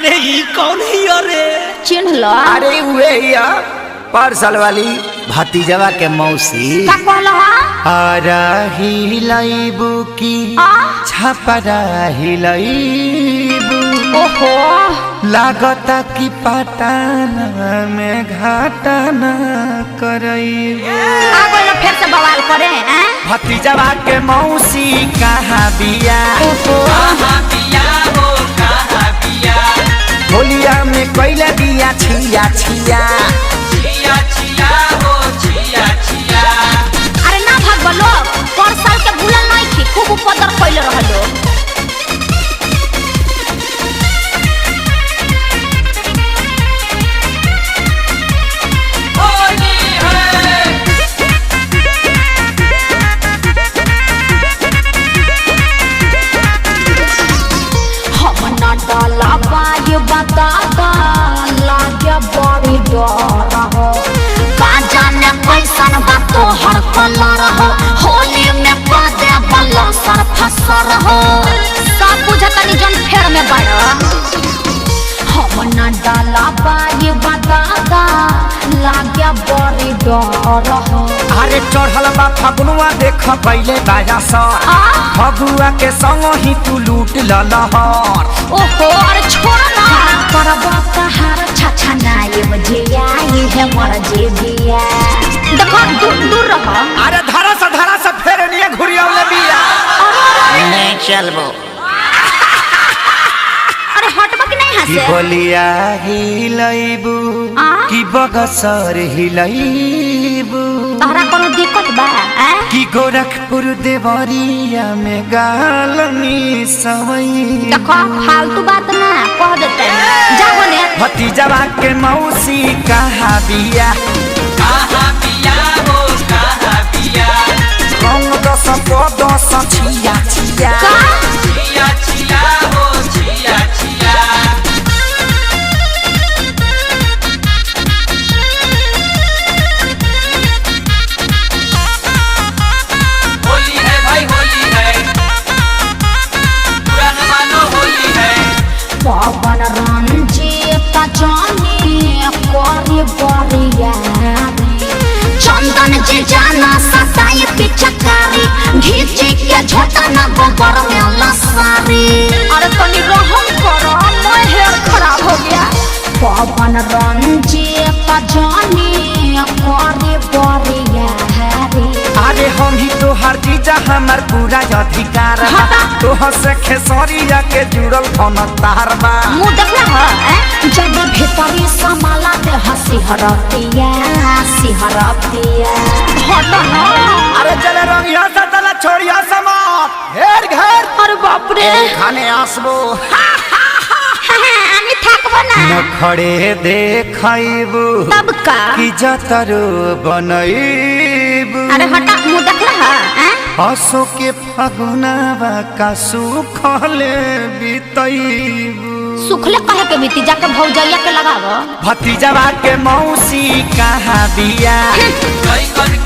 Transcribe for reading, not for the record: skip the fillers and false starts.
अरे ये कौन ही अरे चिन्ह लो। अरे वे या पार्सल वाली भतीजवा के मौसी का कहलो आरा हिलाइबू की छपरा हिलाइबू। ओहो लागता की पटाना में घाटाना करइबू। आगो लो फिर से बवाल करे हैं। भतीजवा के मौसी कहाँ बिया कहाँ बिया हो कहाँ बिया होलिया में कैला बिया छिया छिया छिया छिया हो छिया छिया। अरे ना भागबो लोग पर साल के भूलल नहीं थी खूब उपद्र कइले रहलो। होली है हम ना डाला बाय बताता लागे बड़ी डर हो। का जाने कैसन बा तोहर कलर हो होली में पदे बल्ला सर फसर हो। सब बुझतनी जन फेर में बड़ हम ना डाला बाय बताता लागे बड़ी डर हो। अरे चढ़ल बा फगुआ देख पहले बाजा सर फगुआ के संग ही तू लूट ललहर। ओहो अरे छोड़ ना करबो तहार छछा नाये बजिया ये है मर जे बिया। देखो दूर रह। अरे धरा से फेर निये घुरियावले बिया नहीं चलबो। अरे हटबो कि नहीं की हंसे। बोलिया हिलाइबू की बगसर हिलाइबू। तहरा कोनो दिक्कत बा की गोरखपुर देवरिया में गालनी सवई। देखो फालतू बात ना कह देते जाओ ने। भतीजवा के मौसी कहाँ बिया कहाँ बिया हो कहाँ बिया रंग दस दस छिया छिया का छिया छिया हो छिया छिया। होली है भाई होली है पूरा न मानो होली है। पवन रंजीत जानी कोरी बरिया चंदन जी जाना सताई पिचकारी घीची के झोटा ना गोबर में लसारी। अरे तनी रहम करो मैं हेयर खराब हो गया। पवन रंजीत जानी कोरी बरिया अरे हम ही तो हर चीज हमार पूरा अधिकार बा। तोह से खेसरिया के जुड़ल धन तार बा। मुँह देखना है जब भीतरी समाला दे हसी हरतिया सिहरतिया। हटो ना अरे चले रंगिया से तला छोड़िया समात घेर घेर। अरे बाप रे खाने आसबो আমি থাকবো না। नखड़े देखइबू तब का की जतरो बनइबू। अरे हटा मुँह देखना है हसो के फगुनावा का सुखले बितइबू। सुखले कहे के बीती जाके भौजैया के लगावो। भतीजवा के मौसी कहाँ बिया कई कर